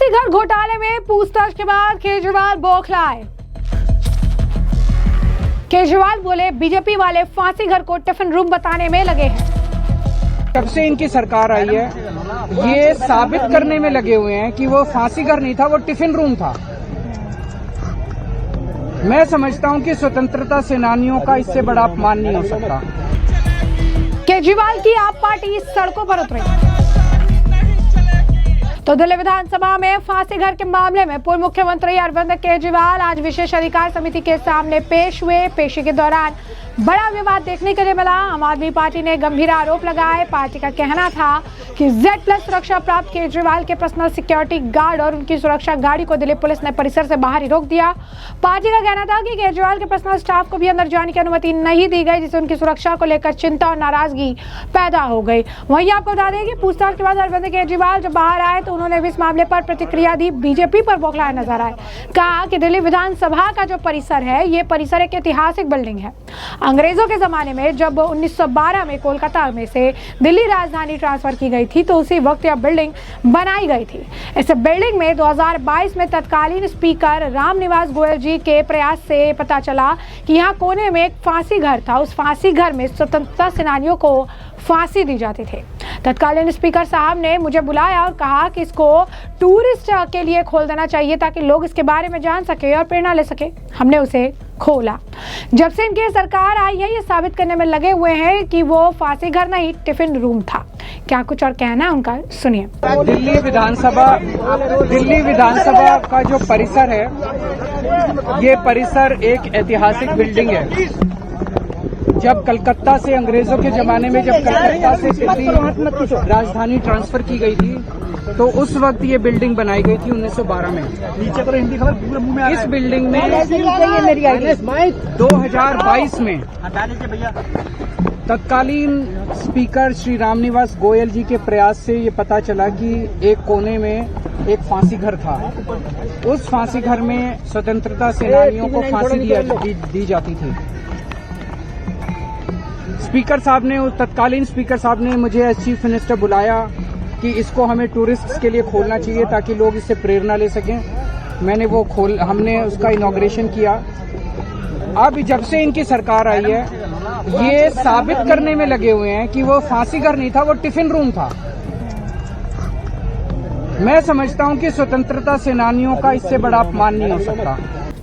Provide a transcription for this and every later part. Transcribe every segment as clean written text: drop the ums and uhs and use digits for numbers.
फांसी घर घोटाले में पूछताछ के बाद केजरीवाल बौखलाए। केजरीवाल बोले बीजेपी वाले फांसी घर को टिफिन रूम बताने में लगे हैं। जब से इनकी सरकार आई है ये साबित करने में लगे हुए हैं कि वो फांसी घर नहीं था, वो टिफिन रूम था। मैं समझता हूं कि स्वतंत्रता सेनानियों का इससे बड़ा अपमान नहीं हो सकता। केजरीवाल की आप पार्टी सड़कों पर उतरी तो दिल्ली विधानसभा में फांसी घर के मामले में पूर्व मुख्यमंत्री अरविंद केजरीवाल आज विशेष अधिकार समिति के सामने पेश हुए। पेशी के दौरान बड़ा विवाद देखने के लिए मिला। आम आदमी पार्टी ने गंभीर आरोप लगाए। पार्टी का कहना था कि Z+ सुरक्षा प्राप्त केजरीवाल के पर्सनल सिक्योरिटी गार्ड और उनकी सुरक्षा गाड़ी को दिल्ली पुलिस ने परिसर से बाहर ही रोक दिया। पार्टी का कहना था कि केजरीवाल के पर्सनल स्टाफ को भी अंदर जाने की अनुमति नहीं दी गई, जिससे उनकी सुरक्षा को लेकर चिंता और नाराजगी पैदा हो गई। वहीं आपको बता दें कि पूछताछ के बाद अरविंद केजरीवाल जब बाहर आए तो उन्होंने भी इस मामले पर प्रतिक्रिया दी। बीजेपी पर बौखलाए नजर आए। कहा कि दिल्ली विधानसभा का जो परिसर है, ये परिसर एक ऐतिहासिक बिल्डिंग है। अंग्रेजों के जमाने में जब 1912 में कोलकाता में से दिल्ली राजधानी ट्रांसफर की गई थी तो उसी वक्त यह बिल्डिंग बनाई गई थी। इस बिल्डिंग में 2022 में तत्कालीन स्पीकर रामनिवास गोयल जी के प्रयास से पता चला कि यहाँ कोने में एक फांसी घर था। उस फांसी घर में स्वतंत्रता सेनानियों को फांसी दी जाती थी। तत्कालीन स्पीकर साहब ने मुझे बुलाया और कहा कि इसको टूरिस्ट के लिए खोल देना चाहिए ताकि लोग इसके बारे में जान सके और प्रेरणा ले सके। हमने उसे खोला। जब से इनकी सरकार आई है ये साबित करने में लगे हुए हैं कि वो फांसी घर नहीं टिफिन रूम था। क्या कुछ और कहना है उनका, सुनिए। दिल्ली विधानसभा का जो परिसर है ये परिसर एक ऐतिहासिक बिल्डिंग है। जब कलकत्ता से अंग्रेजों के जमाने में जब कलकत्ता से दिल्ली राजधानी ट्रांसफर की गई थी तो उस वक्त ये बिल्डिंग बनाई गई थी 1912 में। इस बिल्डिंग में 2022 में तत्कालीन स्पीकर श्री रामनिवास गोयल जी के प्रयास से ये पता चला कि एक कोने में एक फांसी घर था। उस फांसी घर में स्वतंत्रता सेनानियों को फांसी दी जाती थी। स्पीकर साहब ने, तत्कालीन स्पीकर साहब ने मुझे एज चीफ मिनिस्टर बुलाया कि इसको हमें टूरिस्ट्स के लिए खोलना चाहिए ताकि लोग इससे प्रेरणा ले सकें। हमने उसका इनॉग्रेशन किया। अब जब से इनकी सरकार आई है ये साबित करने में लगे हुए हैं कि वो फांसी घर नहीं था, वो टिफिन रूम था। मैं समझता हूं कि स्वतंत्रता सेनानियों का इससे बड़ा अपमान नहीं हो सकता।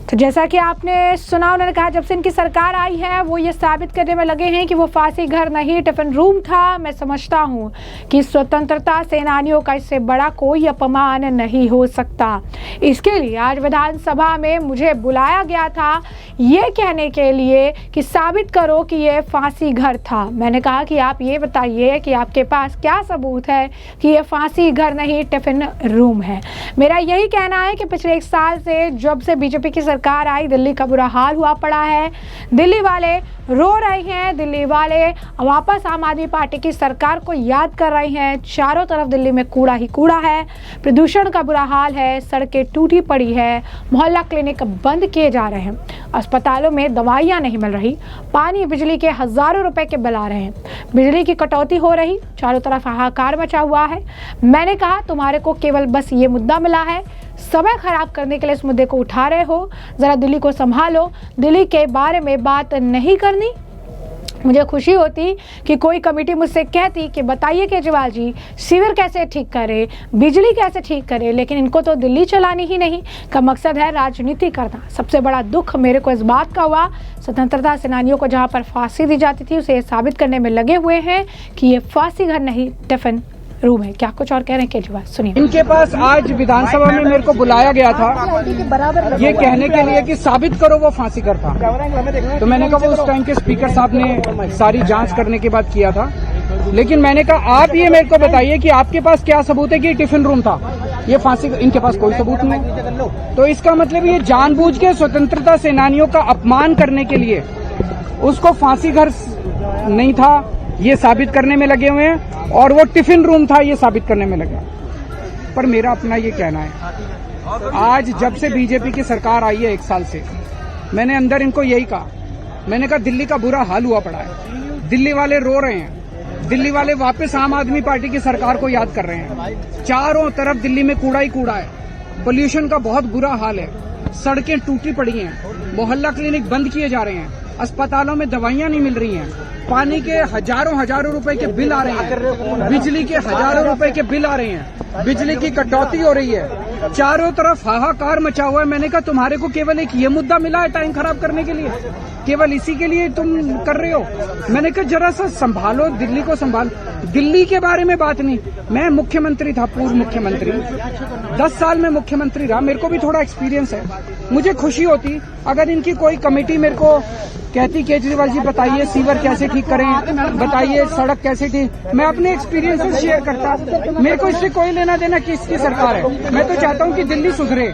तो जैसा कि आपने सुना, उन्होंने कहा जब से इनकी सरकार आई है वो ये साबित करने में लगे हैं कि वो फांसी घर नहीं टिफिन रूम था। मैं समझता हूँ कि स्वतंत्रता सेनानियों का इससे बड़ा कोई अपमान नहीं हो सकता। इसके लिए आज विधानसभा में मुझे बुलाया गया था ये कहने के लिए कि साबित करो कि ये फांसी घर था। मैंने कहा कि आप ये बताइए कि आपके पास क्या सबूत है कि ये फांसी घर नहीं टिफिन रूम है। मेरा यही कहना है कि पिछले 1 साल से जब से बीजेपी की सरकार आई दिल्ली का बुरा हाल हुआ पड़ा है। दिल्ली वाले रो रहे हैं। दिल्ली वाले वापस आम आदमी पार्टी की सरकार को याद कर रहे हैं। चारों तरफ दिल्ली में कूड़ा ही कूड़ा है। प्रदूषण का बुरा हाल है। सड़कें टूटी पड़ी है। मोहल्ला क्लिनिक बंद किए जा रहे हैं। अस्पतालों में दवाइयां नहीं मिल रही। पानी बिजली के हजारों रुपए के बिल आ रहे हैं। बिजली की कटौती हो रही। चारों तरफ हाहाकार मचा हुआ है। मैंने कहा तुम्हारे को केवल बस ये मुद्दा मिला है, समय खराब करने के लिए इस मुद्दे को उठा रहे हो। जरा दिल्ली को संभालो। दिल्ली के बारे में बात नहीं करनी। मुझे खुशी होती कि कोई कमेटी मुझसे कहती कि बताइए केजरीवाल जी सीवर कैसे ठीक करे, बिजली कैसे ठीक करे, लेकिन इनको तो दिल्ली चलानी ही नहीं का मकसद है राजनीति करना। सबसे बड़ा दुख मेरे को इस बात का हुआ स्वतंत्रता सेनानियों को जहां पर फांसी दी जाती थी उसे साबित करने में लगे हुए हैं कि ये फांसी घर नहीं टिफिन रूम है। क्या कुछ और कह रहे हैं केजरीवाल, सुनिए। इनके पास आज विधानसभा में मेरे को बुलाया गया था ये कहने के लिए कि साबित करो वो फांसी घर था। तो मैंने कहा वो उस टाइम के स्पीकर साहब ने सारी जांच करने के बाद किया था। लेकिन मैंने कहा आप ये मेरे को बताइए कि आपके पास क्या सबूत है कि टिफिन रूम था, ये फांसी। इनके पास कोई सबूत नहीं। तो इसका मतलब ये जानबूझ के स्वतंत्रता सेनानियों का अपमान करने के लिए उसको फांसी घर नहीं था ये साबित करने में लगे हुए हैं और वो टिफिन रूम था ये साबित करने में लगे। पर मेरा अपना ये कहना है, आज जब से बीजेपी की सरकार आई है 1 साल से, मैंने अंदर इनको यही कहा। मैंने कहा दिल्ली का बुरा हाल हुआ पड़ा है, दिल्ली वाले रो रहे हैं, दिल्ली वाले वापस आम आदमी पार्टी की सरकार को याद कर रहे हैं। चारों तरफ दिल्ली में कूड़ा ही कूड़ा है। पोल्यूशन का बहुत बुरा हाल है, सड़कें टूटी पड़ी हैं, मोहल्ला क्लिनिक बंद किए जा रहे हैं, अस्पतालों में दवाइयां नहीं मिल रही हैं, पानी के हजारों रुपए के बिल आ रहे हैं, बिजली के हजारों रुपए के बिल आ रहे हैं, बिजली की कटौती हो रही है, चारों तरफ हाहाकार मचा हुआ है। मैंने कहा तुम्हारे को केवल एक ये मुद्दा मिला है टाइम खराब करने के लिए, केवल इसी के लिए तुम कर रहे हो। मैंने कहा जरा सा संभालो, दिल्ली को संभालो। दिल्ली के बारे में बात नहीं, मैं मुख्यमंत्री था, पूर्व मुख्यमंत्री, 10 साल में मुख्यमंत्री रहा, मेरे को भी थोड़ा एक्सपीरियंस है। मुझे खुशी होती अगर इनकी कोई कमेटी मेरे को कहती केजरीवाल जी बताइए सीवर कैसे ठीक करें, बताइए सड़क कैसे ठीक, मैं अपने एक्सपीरियंस शेयर करता। मेरे को इससे कोई लेना देना किसकी सरकार है, मैं तो चाहता हूँ कि दिल्ली सुधरे,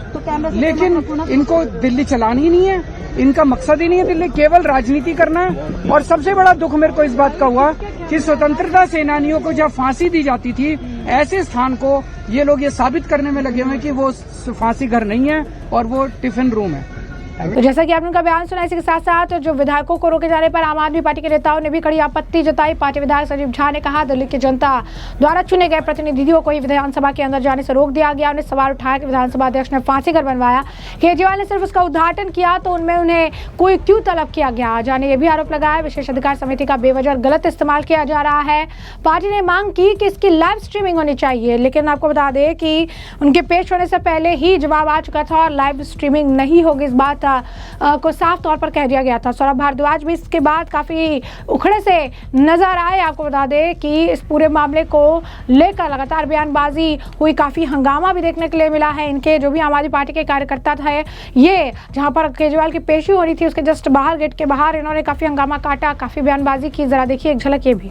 लेकिन इनको दिल्ली चलानी ही नहीं है, इनका मकसद ही नहीं है दिल्ली, केवल राजनीति करना है। और सबसे बड़ा दुख मेरे को इस बात का हुआ कि स्वतंत्रता सेनानियों को जब फांसी दी जाती थी, ऐसे स्थान को ये लोग ये साबित करने में लगे हुए हैं कि वो फांसी घर नहीं है और वो टिफिन रूम है। तो जैसा कि आपने उनका बयान सुना, इसी के साथ साथ जो विधायकों को रोके जाने पर आम आदमी पार्टी के नेताओं ने भी कड़ी आपत्ति जताई। पार्टी विधायक संजीव झा ने कहा दिल्ली की जनता द्वारा चुने गए प्रतिनिधियों को ही विधानसभा के अंदर जाने से रोक दिया गया। उन्हें सवाल उठाया कि विधानसभा अध्यक्ष ने फांसी घर बनवाया, केजरीवाल ने सिर्फ उसका उद्घाटन किया तो उनमें उन्हें कोई क्यों तलब किया गया। झा ने यह भी आरोप लगाया विशेष अधिकार समिति का बेवजह गलत इस्तेमाल किया जा रहा है। पार्टी ने मांग की कि इसकी लाइव स्ट्रीमिंग होनी चाहिए, लेकिन आपको बता दें कि उनके पेश होने से पहले ही जवाब आ चुका था और लाइव स्ट्रीमिंग नहीं होगी, इस बात को साफ तौर पर कह दिया गया था। सौरभ भारद्वाज भी इसके बाद काफी उखड़े से नजर आए। आपको बता दें कि इस पूरे मामले को लेकर लगातार बयानबाजी हुई, काफी हंगामा भी देखने के लिए मिला है। इनके जो भी आम आदमी पार्टी के कार्यकर्ता थे, ये जहां पर केजरीवाल की पेशी हो रही थी उसके जस्ट बाहर, गेट के बाहर इन्होंने काफी हंगामा काटा, काफी बयानबाजी की। जरा देखिए एक झलक ये भी।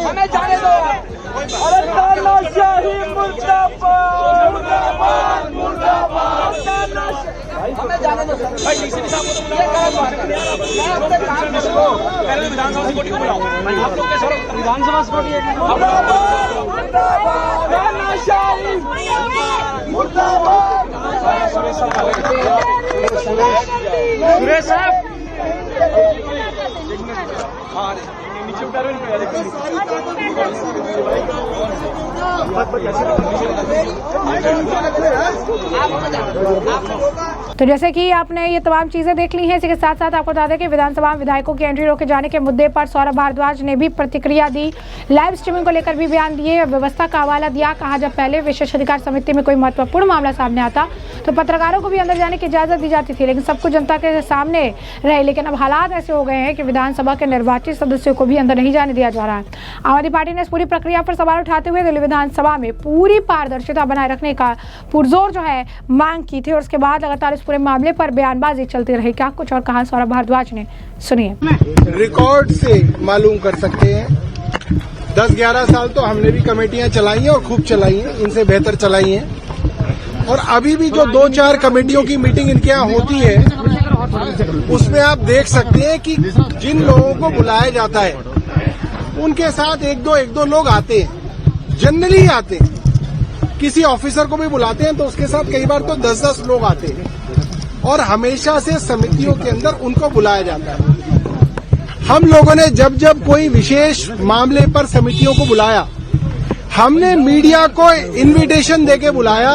हमें जाने दो। अरे तानाशाही मुर्दाबाद, मुर्दाबाद, मुर्दाबाद, हमें जाने दो। विधानसभा सिक्योरिटी को बुलाओ, आप लोग कैसे विधानसभा सिक्योरिटी तानाशाही मुर्दाबाद। सुरेश साहब नीचे उतारो तो जैसे कि आपने ये तमाम चीजें देख ली हैं, इसी के साथ साथ आपको बता दें कि विधानसभा में विधायकों की एंट्री रोके जाने के मुद्दे पर सौरभ भारद्वाज ने भी प्रतिक्रिया दी, लाइव स्ट्रीमिंग को लेकर भी बयान दिए, व्यवस्था का हवाला दिया। कहा जब पहले विशेष अधिकार समिति में कोई महत्वपूर्ण मामला सामने आता तो पत्रकारों को भी अंदर जाने की इजाजत दी जाती थी, लेकिन सब कुछ जनता के सामने रहे। लेकिन अब हालात ऐसे हो गए हैं कि विधानसभा के निर्वाचित सदस्यों को भी अंदर नहीं जाने दिया जा रहा है। आम आदमी पार्टी ने इस पूरी प्रक्रिया पर सवाल उठाते हुए दिल्ली विधानसभा में पूरी पारदर्शिता बनाए रखने का पुरजोर जो है मांग की थी और उसके बाद लगातार इस पूरे मामले पर बयानबाजी चलती रही। क्या कुछ और कहा सौरभ भारद्वाज ने, सुनिए। रिकॉर्ड से मालूम कर सकते हैं 10-11 साल तो हमने भी कमेटियां चलाई हैं और खूब चलाई हैं, इनसे बेहतर चलाई हैं। और अभी भी जो 2-4 कमेटियों की मीटिंग इनके यहाँ होती है उसमें आप देख सकते हैं कि जिन लोगों को बुलाया जाता है उनके साथ एक दो लोग आते हैं, जनरली आते हैं। किसी ऑफिसर को भी बुलाते हैं तो उसके साथ कई बार तो 10-10 लोग आते हैं और हमेशा से समितियों के अंदर उनको बुलाया जाता है। हम लोगों ने जब कोई विशेष मामले पर समितियों को बुलाया, हमने मीडिया को इनविटेशन देके बुलाया।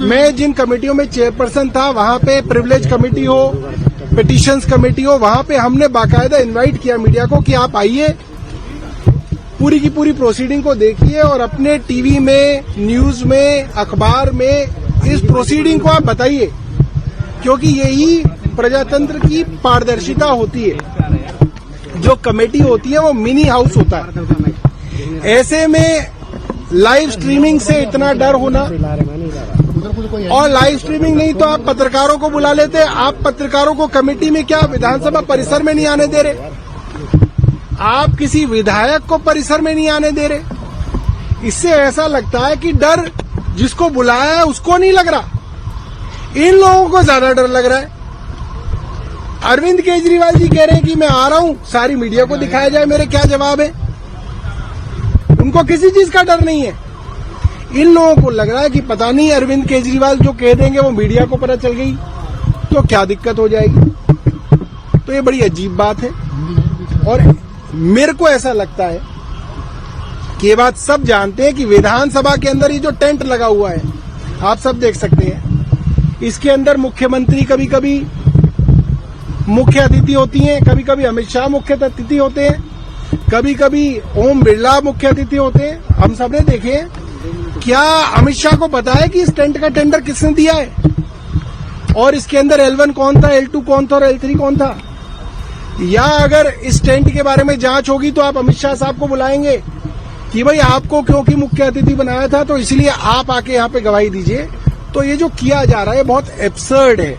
मैं जिन कमेटियों में चेयरपर्सन था वहां पे प्रिविलेज कमेटी हो, पिटीशंस कमेटी हो, वहां पे हमने बाकायदा इनवाइट किया मीडिया को कि आप आइए, पूरी की पूरी प्रोसीडिंग को देखिए और अपने टीवी में, न्यूज में, अखबार में इस प्रोसीडिंग को आप बताइए, क्योंकि यही प्रजातंत्र की पारदर्शिता होती है। जो कमेटी होती है वो मिनी हाउस होता है। ऐसे में लाइव स्ट्रीमिंग से इतना डर होना, और लाइव स्ट्रीमिंग नहीं तो आप पत्रकारों को बुला लेते। आप पत्रकारों को कमेटी में क्या विधानसभा परिसर में नहीं आने दे रहे, आप किसी विधायक को परिसर में नहीं आने दे रहे। इससे ऐसा लगता है कि डर जिसको बुलाया है उसको नहीं लग रहा, इन लोगों को ज्यादा डर लग रहा है। अरविंद केजरीवाल जी कह रहे हैं कि मैं आ रहा हूं, सारी मीडिया को दिखाया जाए मेरे क्या जवाब है। उनको किसी चीज का डर नहीं है। इन लोगों को लग रहा है कि पता नहीं अरविंद केजरीवाल जो कह देंगे वो मीडिया को पता चल गई तो क्या दिक्कत हो जाएगी। तो ये बड़ी अजीब बात है और मेरे को ऐसा लगता है कि ये बात सब जानते हैं कि विधानसभा के अंदर ये जो टेंट लगा हुआ है आप सब देख सकते हैं, इसके अंदर मुख्यमंत्री कभी कभी मुख्य अतिथि होती हैं, कभी कभी अमित शाह मुख्य अतिथि होते हैं, कभी कभी ओम बिरला मुख्य अतिथि होते हैं। हम सबने देखे, क्या अमित शाह को पता है कि इस टेंट का टेंडर किसने दिया है और इसके अंदर L1 कौन था, L2 कौन था और L3 कौन था? या अगर इस टेंट के बारे में जांच होगी तो आप अमित शाह साहब को बुलाएंगे कि भाई आपको क्योंकि मुख्य अतिथि बनाया था तो इसलिए आप आके यहाँ पे गवाही दीजिए। तो ये जो किया जा रहा है बहुत एब्सर्ड है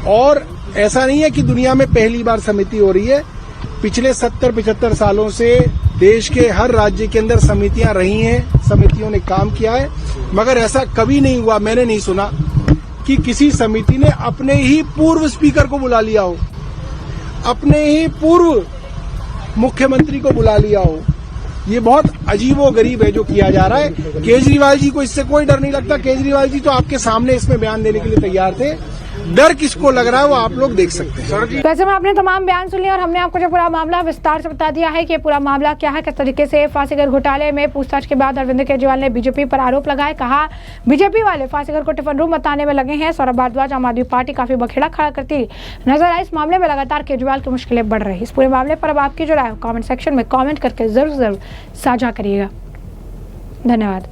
और ऐसा नहीं है कि दुनिया में पहली बार समिति हो रही है। पिछले 70-75 सालों से देश के हर राज्य के अंदर समितियां रही हैं, समितियों ने काम किया है, मगर ऐसा कभी नहीं हुआ, मैंने नहीं सुना कि किसी समिति ने अपने ही पूर्व स्पीकर को बुला लिया हो, अपने ही पूर्व मुख्यमंत्री को बुला लिया हो। ये बहुत अजीबोगरीब है जो किया जा रहा है। केजरीवाल जी को इससे कोई डर नहीं लगता। केजरीवाल जी तो आपके सामने इसमें बयान देने के लिए तैयार थे। डर किसको लग रहा है वो आप लोग देख सकते हैं। वैसे में आपने तमाम बयान सुन लिया और हमने आपको जो पूरा मामला विस्तार से बता दिया है कि पूरा मामला क्या है, किस तरीके से फांसीगर घोटाले में पूछताछ के बाद अरविंद केजरीवाल ने बीजेपी पर आरोप लगाए। कहा बीजेपी वाले फांसीगर को टिफिन रूम बताने में लगे हैं। सौरभ भारद्वाज आम आदमी पार्टी काफी बखेड़ा खड़ा करती नजर आई। इस मामले में लगातार केजरीवाल की मुश्किलें बढ़ रही। इस पूरे मामले पर अब आपकी जो राय कॉमेंट सेक्शन में कॉमेंट करके जरूर साझा करिएगा। धन्यवाद।